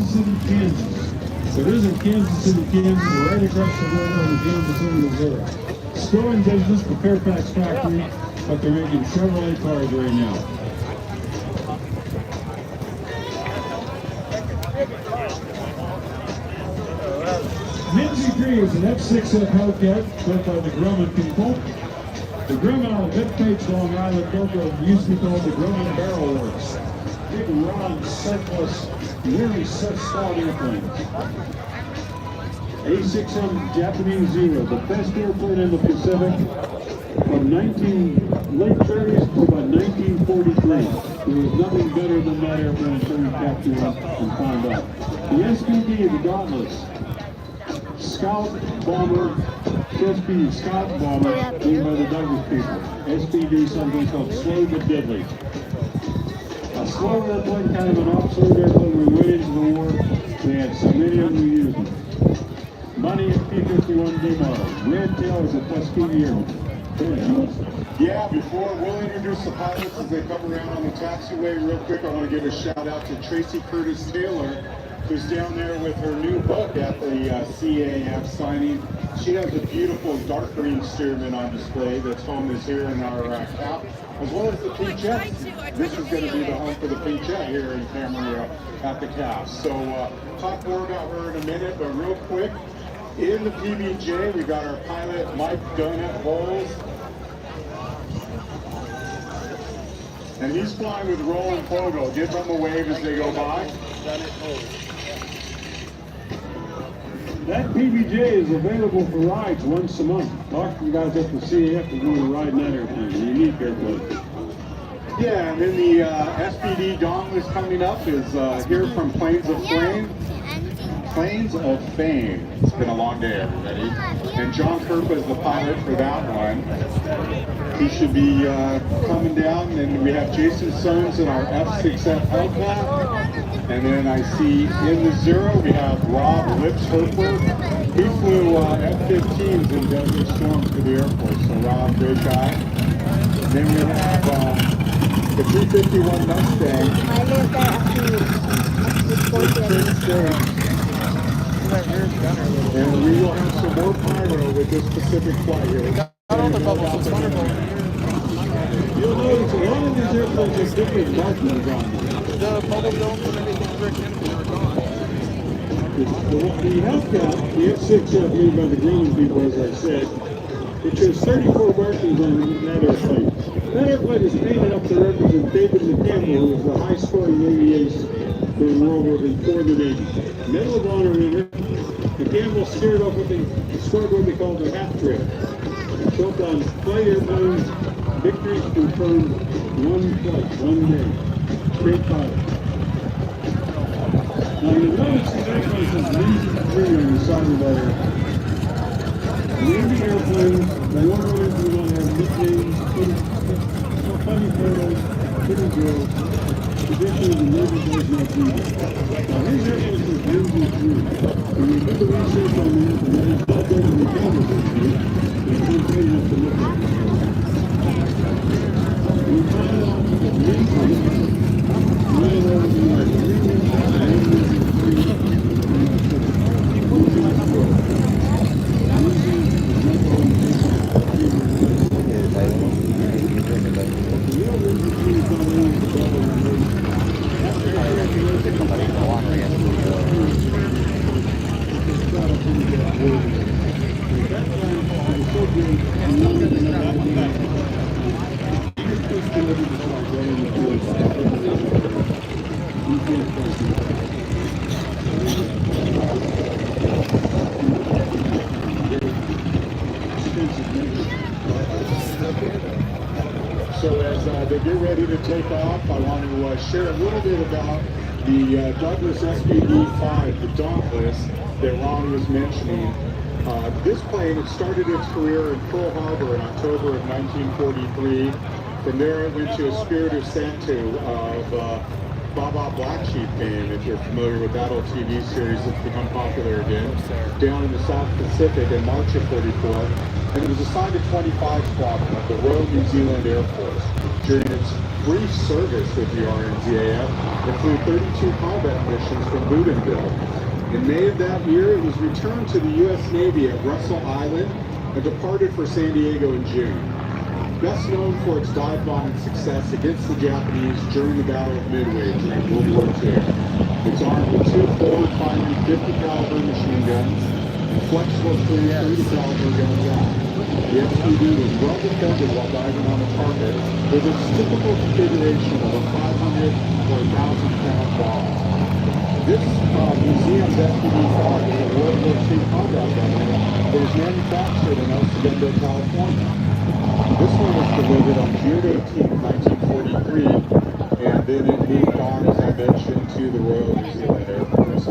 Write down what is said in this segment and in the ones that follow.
Kansas City, Kansas. It isn't Kansas City, Kansas, right across the border in Kansas City, Missouri. Still in business, the Fairfax factory, but they're making Chevrolet cars right now. Nancy 3 is an F6F Hellcat built by the Grumman people. The Grumman out of Bethpage, Long Island, built what used to be called the Grumman Barrel Works. Big, round, circless, really such-style airplanes. A6M Japanese Zero, the best airplane in the Pacific from late 30s to about 1943. There was nothing better than that airplane until we captured it and found out. The SPD, the Dauntless, Scout Bomber, SPD Scout Bomber, made by the Douglas people. SPD, something called Slow but Deadly. A slow airplane, kind of an obsolete airplane. We went into the war. They had so many of them we used them. Money is P-51D model. Red tail is a Tuskegee airman. Yeah, before we'll introduce the pilots as they come around on the taxiway real quick, I want to give a shout out to Tracy Curtis Taylor, who's down there with her new book at the CAF signing. She has a beautiful dark green Stearman on display that's home this here in our cap, as well as the pink jet. This is going to be the home for the pink jet here in Camarillo at the cap. So talk more about her in a minute, but real quick, in the PBJ, we got our pilot Mike Donut Bowles. And he's flying with Roland Fogle. Give them a wave as they go by. That PBJ is available for rides once a month. Talk to the guys at the CAF who want to ride in that airplane. A unique airplane. Yeah, and then the SPD Dauntless coming up is here from Plains of Flame. Plains of Fame. It's been a long day, everybody. And John Kerpa is the pilot for that one. He should be coming down. And we have Jason Sones in our F6F Hellcat. And then I see in the Zero we have Rob Lipsherper. He flew F-15s in Desert Storm for the Air Force. So Rob, great guy. Then we have the 351 Mustang. And we will have some more pyro with this specific flight here. On the bubbles, it's wonderful. You'll notice a lot of these airplanes have different markings on them. The bubble domes and everything brick in are gone. The Hellcat, the F6F made by the Grumman people, as I said, which has 34 markings on that airplane. That airplane is painted up to represent David McCampbell, who was the high-scoring Navy ace during World War IV for the Navy. Medal of Honor winner. McCampbell scored what they called the hat trick. Built on flight airplanes, victories confirmed one flight, one day. Great pilot. Now you'll notice the airplane has Nancy 3 on the side of that airplane. Navy airplanes, they want to have nicknames, funny photos, pretty girls. Traditionally, the Navy does not do that. Now these airplanes are Nancy 3. When you do the research on the internet, it's not there to be cameras in it's okay enough to look at. We find out that Nancy ran over So as they get ready to take off, I want to share a little bit about the Douglas SPD-5, the Dauntless, that Ron was mentioning. This plane, it started its career in Pearl Harbor in October of 1943. From there it went to a Espiritu Santo of Baba Black Sheep fame, if you're familiar with that old TV series that's become popular again, down in the South Pacific in March of 44. And it was assigned to 25 Squadron of the Royal New Zealand Air Force. During its brief service with the RNZAF, it flew 32 combat missions from Bougainville. In May of that year, it was returned to the U.S. Navy at Russell Island and departed for San Diego in June. Best known for its dive bombing success against the Japanese during the Battle of Midway during World War II. It's armed with two forward-firing 50 caliber machine guns and flexible 30 caliber guns out. The SPD was well defended while diving on the target with its typical configuration of a 500 or 1,000-pound bomb. This museum's SPD-5 is a World War II combat gun that was manufactured in El Segundo, California. This one was delivered on June 18, 1943, and then it moved on, as I mentioned, to the Royal New Zealand Air Force.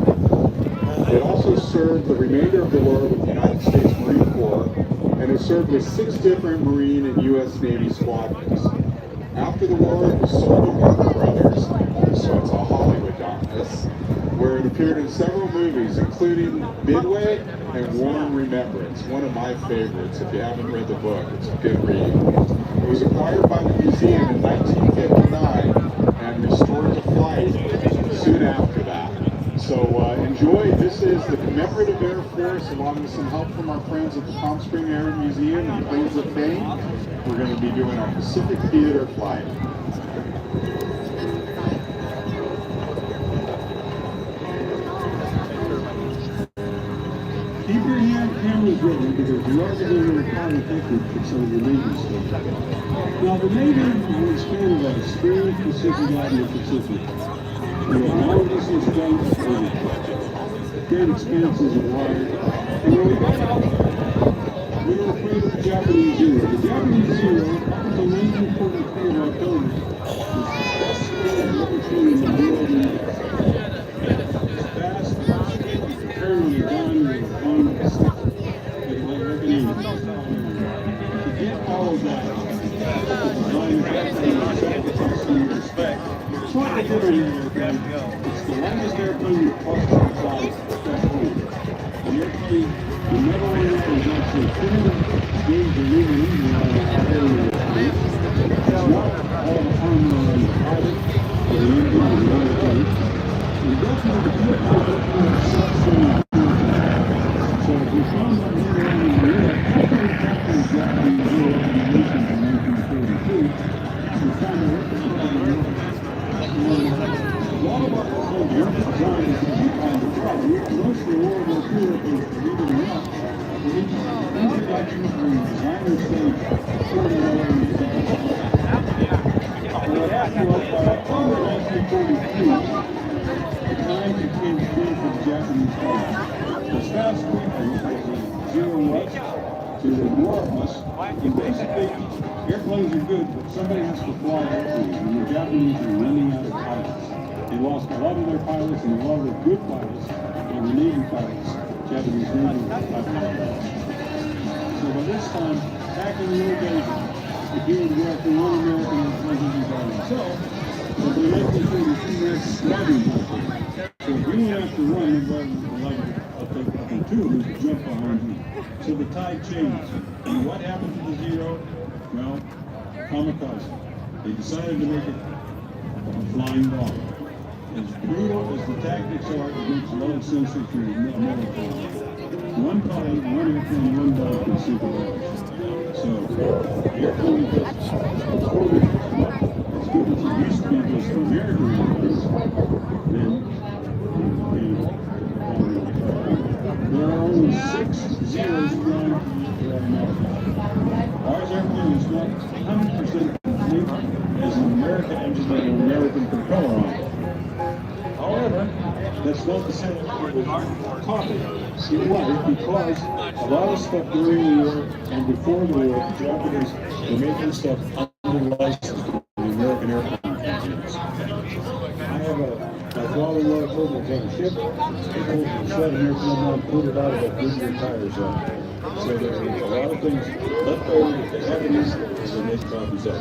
It also served the remainder of the war with the United States Marine Corps, and it served with 6 different Marine and U.S. Navy squadrons. After the war, it was sold to Warner Brothers, so it's a Hollywood dominus, where it appeared in several movies, including Midway and War and Remembrance, one of my favorites. If you haven't read the book, it's a good read. It was acquired by the museum in 1959 and restored to flight soon after that. So enjoy. This is the commemorative Air Force, along with some help from our friends at the Palm Springs Air Museum and Plains of Fame. We're going to be doing our Pacific Theater flight. Keep your cameras ready because you are going to pilot technique for some of the Navy stuff. Now, the Navy was kind of a strange Pacific out in the Pacific. All of this is done for great expanses of water. And when we got out, we were afraid of the Japanese Zero. The Japanese Zero, up until 1943 of October, was the best laboratory in the world. Vast, eternally done with on stuff. To get all of that, it's not a good airplane. It's the longest airplane with parts inside. The airplane, the metal in it is actually thinner, gauge aluminum on the area. It's not all the armor on the pilot, or the engine or the other thing. And definitely the airplane is substandard. So if you found that here around the world, after the captain of Japanese Zero aviation in 1942, we found a a lot of our airplanes weren't designed to be on the job. Most of the World War II airplanes, believe it or not, the introduction from the designer stage started out in the what happened was by October 1943, the time became clear for the Japanese pilots. As fast as Zero was, to the more of us, and basically, airplanes are good, but somebody has to fly airplanes, and the Japanese are running out of pilots. They lost a lot of their pilots and a lot of their good pilots, and the Navy pilots, Japanese Navy pilots. So by this time, back in the old days, if you would go after one American airplane by himself, but the 1932 American squadron. So if you went after one, everybody would like to, I'll take up in two of them to jump behind you. So the tide changed. And what happened to the Zero? Well, kamikaze. They decided to make it a flying bomb. As brutal as the tactics are, it makes a lot of sense if you're a military. One pilot, one airplane, one bomb can sink a village. So, the airplane is as good as it used to be just for American airplanes. Then, there are only 6 Zeros flying right now. Ours airplane is not 100% complete as an American engine and an American propeller on it. However, that's not to say that it was copy. It was because a lot of stuff during the war and before the war, the Japanese were making stuff under license to the American airplane companies. I have my father-in-law told me on a ship, people shut an airplane down, put it out of that Goodyear tires on. So there are a lot of things left over that the Japanese will make copies of.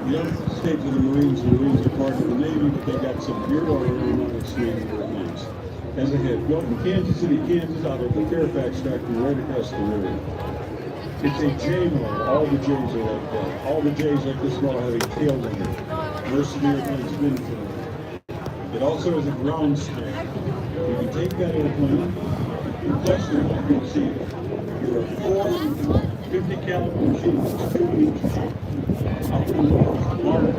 the other states of the Marines are part of the Navy, but they got some Bureau Aeronautics Navy airplanes. As I had built in Kansas City, Kansas, out of the Fairfax factory right across the river. It's a J model. All the J's are like that. All the J's like this model have a tail linger. Most of the airplanes spin for it. It also has a ground stand. You can take that airplane, you place it, you can see there are 4 50 caliber machines, 2 each. Up in the water,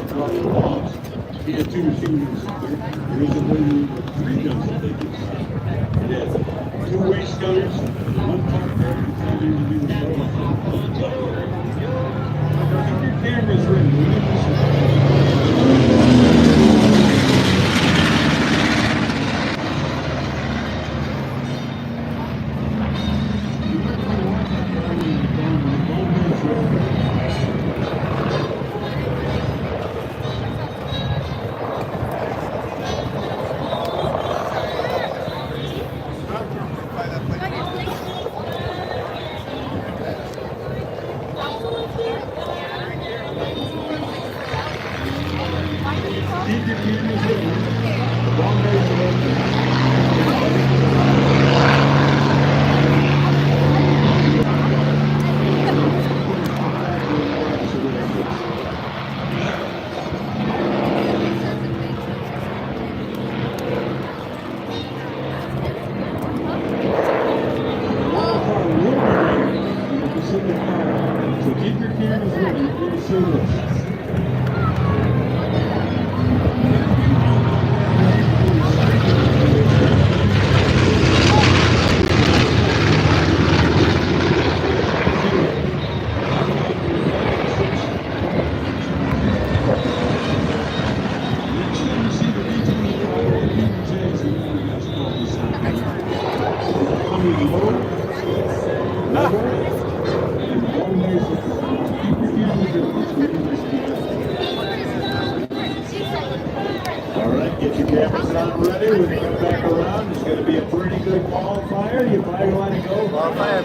drop the bombs. He had 2 machines. There is a lady with 3 guns that they use. It has 2 waist gunners, 1 top guard, and 3 to do the Keep your cameras ready. We need this. Keep your cameras ready. The bomb rays are open. So keep your cameras ready. You're going to see this. Alright, get your cameras on ready. We're going to come back around. It's going to be a pretty good qualifier. You probably want to go.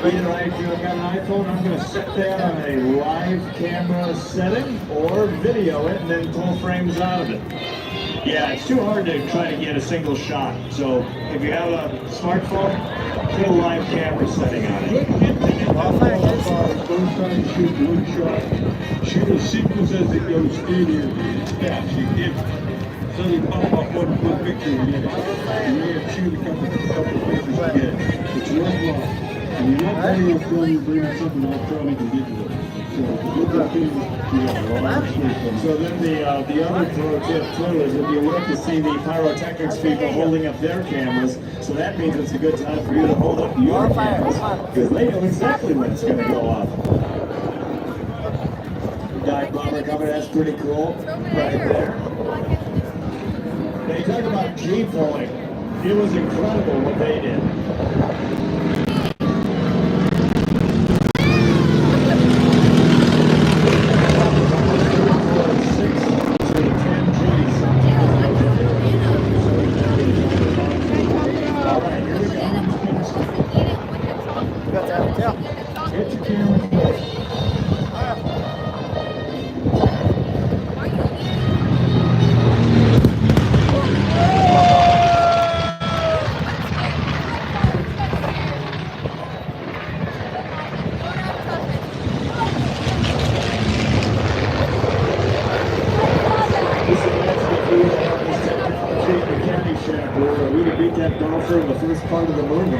Either if you've got an iPhone, I'm going to set that on a live camera setting or video it and then pull frames out of it. Yeah, it's too hard to try to get a single shot. So if you have a smartphone, put a live camera setting on it. Don't try to shoot one shot. Shoot a sequence as it goes through your steps. You can't suddenly pop up one picture and get it. You may have to shoot a couple pictures to get it. It's worthwhile. And you're not playing with film, you're bringing something electronic and digital. So then the other pro tip too is if you look to see the pyrotechnics people holding up their cameras, so that means it's a good time for you to hold up your cameras because they know exactly when it's going to go off. Dive bomber coming, that's pretty cool, right there. Now you talk about G-pulling, it was incredible what they did. We could beat that golfer in the first part of the movie.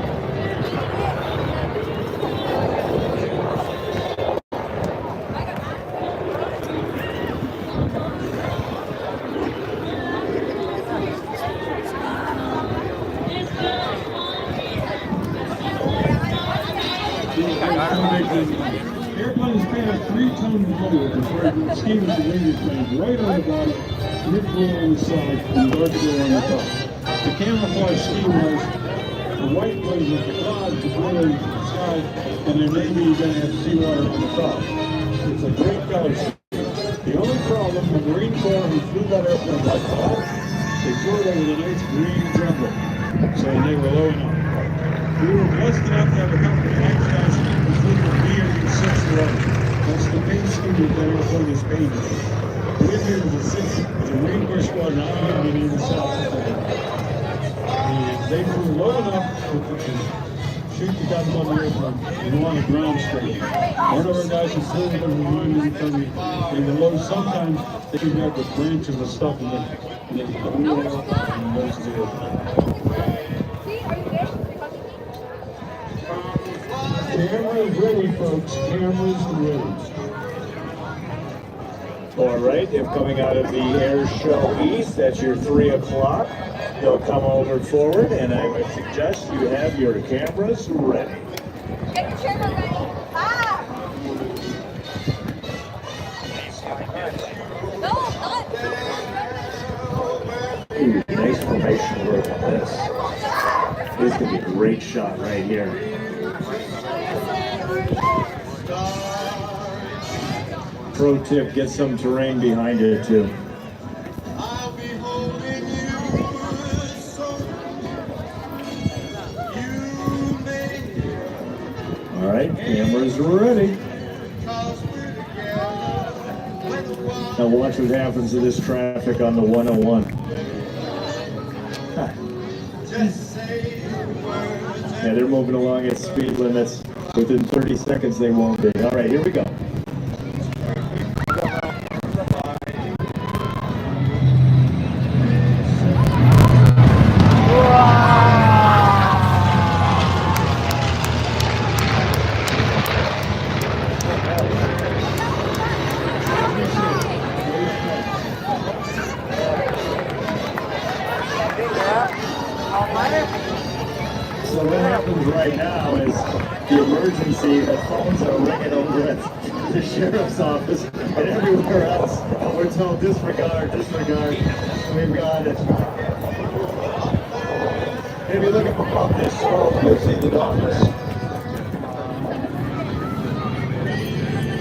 Airplanes pay a 3-ton load compared to Stevens and Rangers planes right on the bottom, mid-floor on the side, and dark blue on the top. The camouflage scheme has the white planes at the clouds, the blue in the sky, and then maybe you're going to have seawater on the top. It's a great color scheme. The only problem, the Marine Corps who flew that airplane like that, they flew it over the nice green jungle, so they were low enough. We were blessed enough to have a couple of nice guys who flew for years in 6th level. That's the paint scheme that airplane is painted. With here was a Marine Corps squadron operating in the south. And they flew low enough to shoot the guns on the airplane and go on a ground stage. One of our guys was sitting there reminding me, they were low. Sometimes they could grab the branches and stuff and they blew it out and those two. Cameras ready, folks. Cameras ready. All right, if coming out of the Air Show East, that's your 3 o'clock. They'll come over forward, and I would suggest you have your cameras ready. Get your camera ready. Ah! No, not. Ooh, nice formation work on this. This could be a great shot right here. Pro tip, get some terrain behind it too. All right, cameras ready. Now watch what happens to this traffic on the 101. Huh. Yeah, they're moving along at speed limits. Within 30 seconds they won't be. All right, here we go. So what happens right now is the emergency, the phones are ringing over at the sheriff's office and everywhere else. We're told disregard, disregard. We've got it. If you look at this smoke, you'll see the darkness.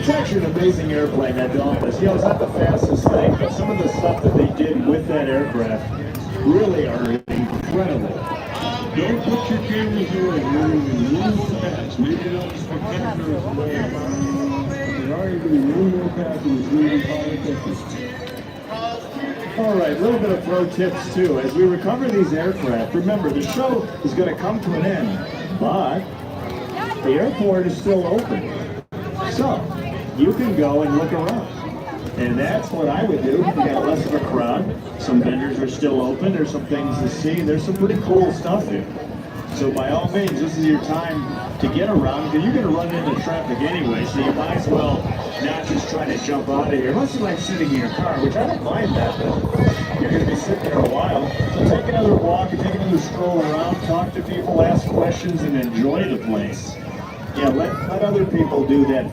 It's actually an amazing airplane, that Dauntless. You know, it's not the fastest thing, but some of the stuff that they did with that aircraft really are incredible. Don't put your cameras away. You're moving one more pass. Maybe not as spectacular as the way there are even one more pass and it's really high efficiency. All right, a little bit of pro tips too. As we recover these aircraft, remember the show is going to come to an end, but the airport is still open. So you can go and look around. And that's what I would do. You got less of a crowd. Some vendors are still open. There's some things to see. There's some pretty cool stuff here. So by all means, this is your time to get around because you're going to run into traffic anyway. So you might as well not just try to jump out of here. Unless you like sitting in your car, which I don't mind that, but you're going to be sitting there a while. So take another walk and take another stroll around, talk to people, ask questions, and enjoy the place. Yeah, let other people do that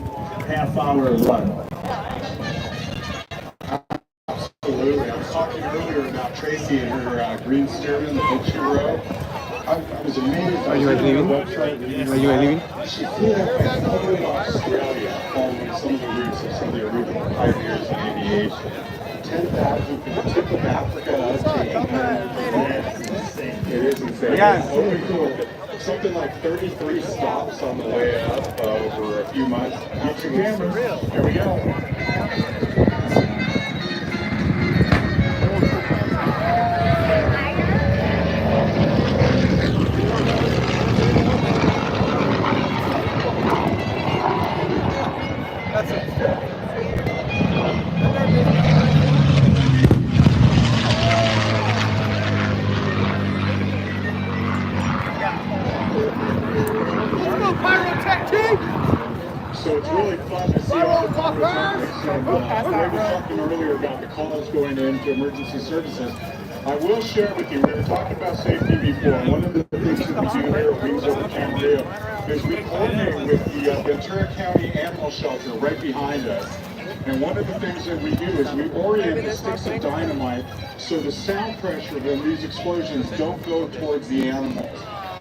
half-hour run. Absolutely. I was talking earlier about Tracy and her green steering, the book she wrote. I was amazed. Are you guys leaving? Are you guys leaving? She flew that thing all the way to Australia, following some of the routes of some of the original pioneers in aviation. 10,000 from the tip of Africa up to England. It is insane. Yes. It's really cool. Something like 33 stops on the way up over a few months. Get your cameras. Here we go. So it's really fun to see all the conversations. We were talking earlier about the calls going into emergency services. I will share with you, we were talking about safety before, and one of the things that we do here at Wings Over Camarillo is we coordinate with the Ventura County Animal Shelter right behind us. And one of the things that we do is we orient the sticks of dynamite so the sound pressure of these explosions don't go towards the animals.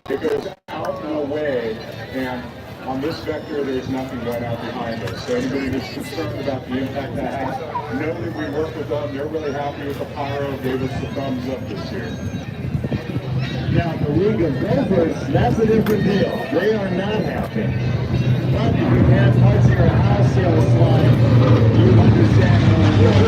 It goes out and away, and on this vector, there's nothing going out behind us. So anybody that's concerned about the impact that has, know that we work with them. They're really happy with the pyro. Gave us the thumbs up this year. Now, the League of Gophers, that's a different deal. They are not happy. front, if you have parts of your house sale slide, you understand how it works.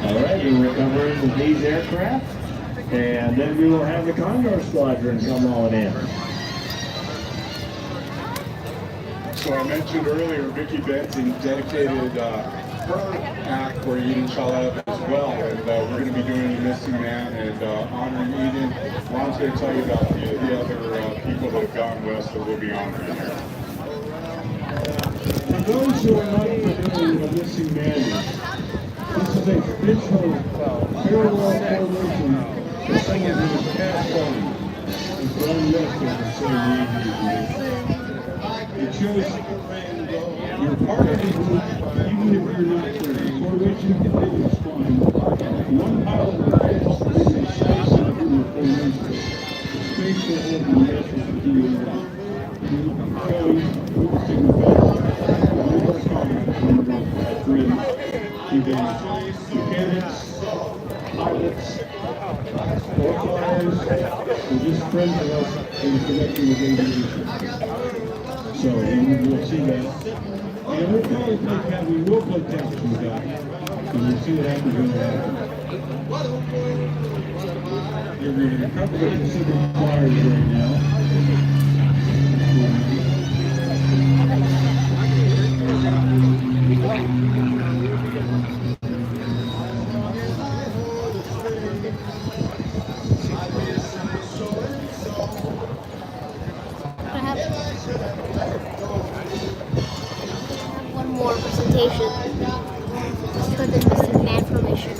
All right, we're covering these aircraft, and then we will have the Condor Squadron come on in. So I mentioned earlier, Vicki Benson dedicated her act for Eden Shalev as well, and we're going to be doing the Missing Man and honoring Eden. Ron's going to tell you about the other people that have gone west that we'll be honoring here. For those who are not familiar with the Missing Man, this is a traditional parallel formation for someone who was passed on and gone west in the same evening. It shows you're part of the group, even if you're not there. The formation continues fine. One pilot will pass in a space in the formation. The space will hold the message to you. Mechanics, pilots, or flyers, or just friends of us in connection with aviation. So we'll see that. And we'll probably play that. We will play Texas with that. And we'll see what happens with that. You're going to cover the Pacific Flyers right now. One more presentation for the Missing Man formation.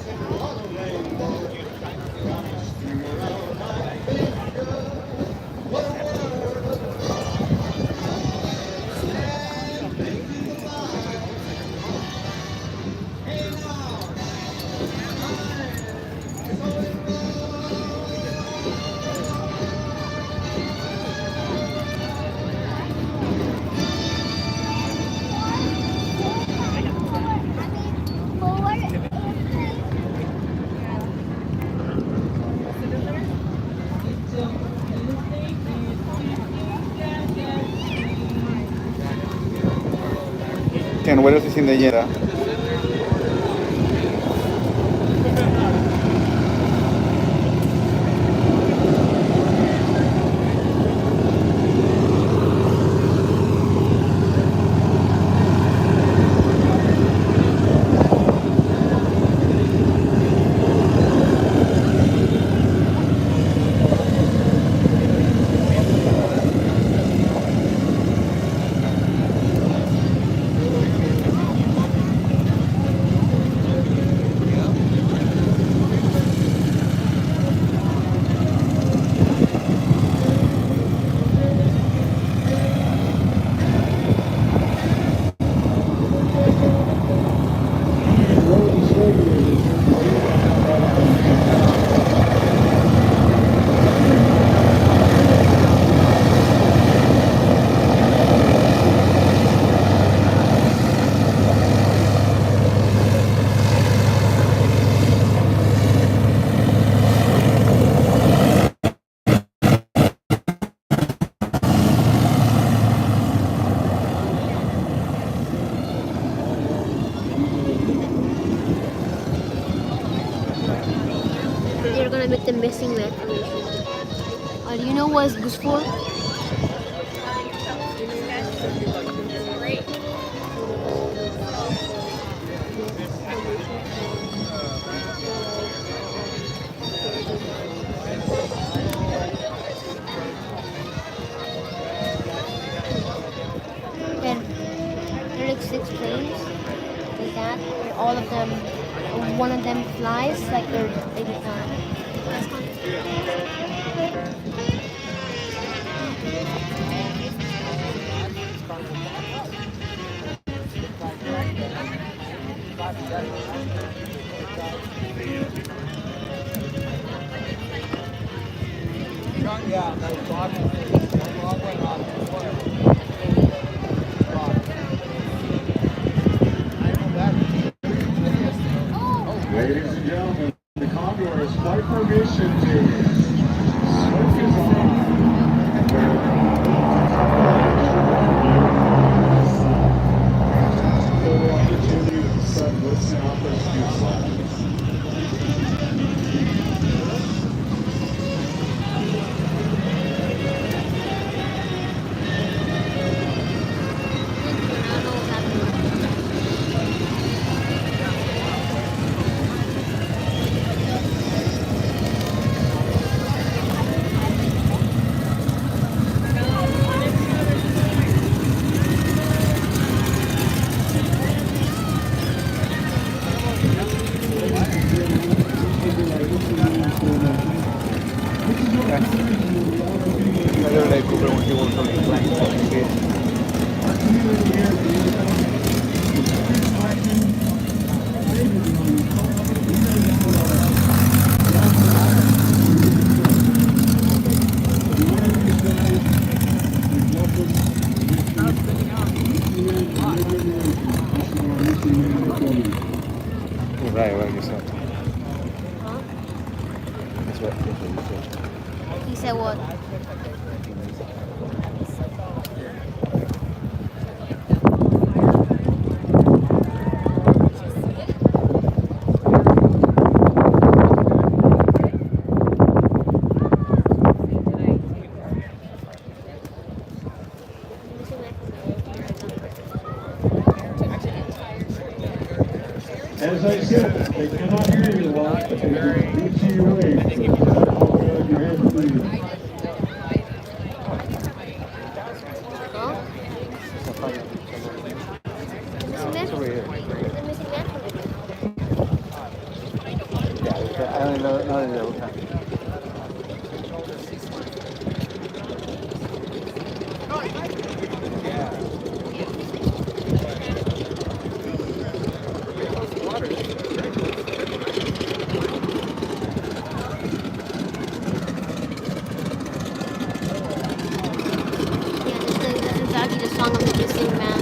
Que no vuelvas sin leyera. They're gonna make the Missing Man formation. Do you know what it's good for? And there are like 6 planes like that, and all of them, one of them flies like they're Yeah, ladies and gentlemen, the Condor's flight formation to smoke is on. Full opportunity with the sun blitzing off those fuselages. Right, what you said. Huh? That's what you said. He said what? As I said, they cannot hear you a lot, but they can see your way. How good your head moving. Huh? It's over here. The missing man. Yeah, I don't know. Yeah, this is exactly the song of the missing man.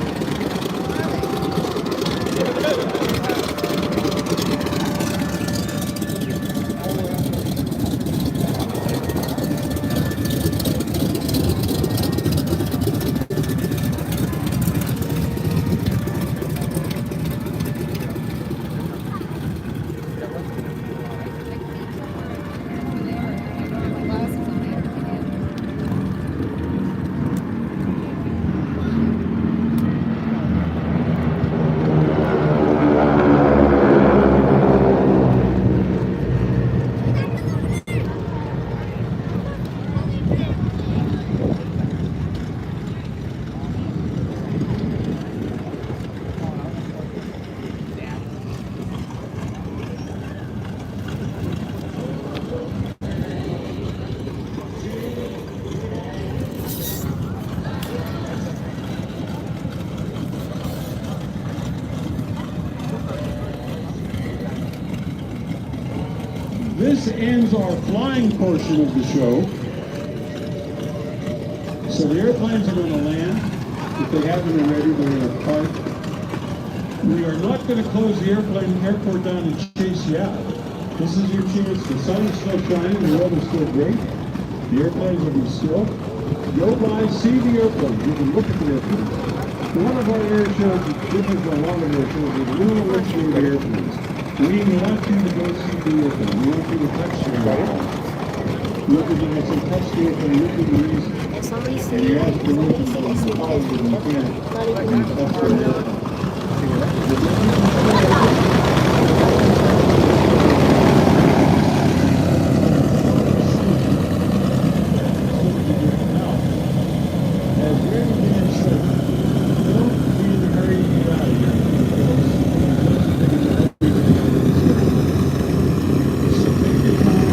This ends our flying portion of the show. So the airplanes are going to land. If they haven't already, they're going to park. We are not going to close the airport down and chase you out. This is your chance. The sun is still shining, the weather's still great. The airplanes will be still. Go by, see the airplanes. You can look at the airplanes. One of our air shows is different from a lot of air shows. There's a little richer with airplanes. We want you to go see the airplane. We want you to touch the airplane. Look at the, I said, touch the airplane, look at the reason. And somebody And you ask see for somebody look see at this the positive, you can't. not You even touch the airplane. As everything is said, don't be in a hurry to get out of here. So take your time,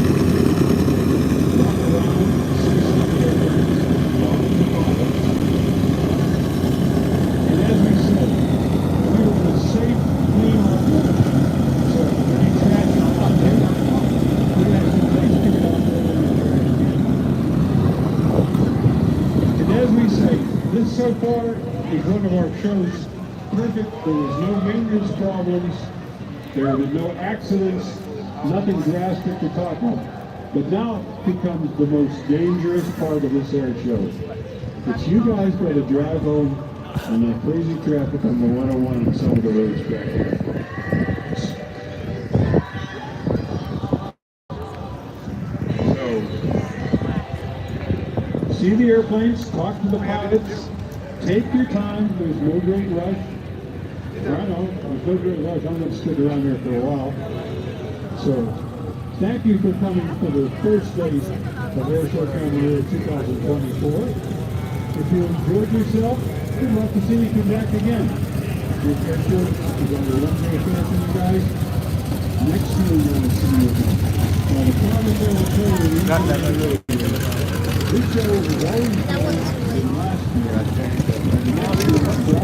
walk around, see some of the airplanes, walk to the bottom. And as we said, we were in a safe, clean orbit. So any traffic out there, we have some place to get out there and return again. And as we say, this so far is one of our shows perfect. There was no maintenance problems. There have been no accidents. nothing drastic to talk about. But now it becomes the most dangerous part of this air show. It's you guys got to drive home on that crazy traffic on the 101 and some of the roads back here. So, see the airplanes, talk to the pilots, take your time, there's no great rush. I know, there's no great rush, I'm going to stick around here for a while. So, thank you for coming for the first day of Air Show Camarillo 2024. If you enjoyed yourself, we'd love to see you come back again. This Air Show is on the one-day affair for you guys. Next year, we're going to see you again. Now, the promise I will tell you, this show was always been last year. And now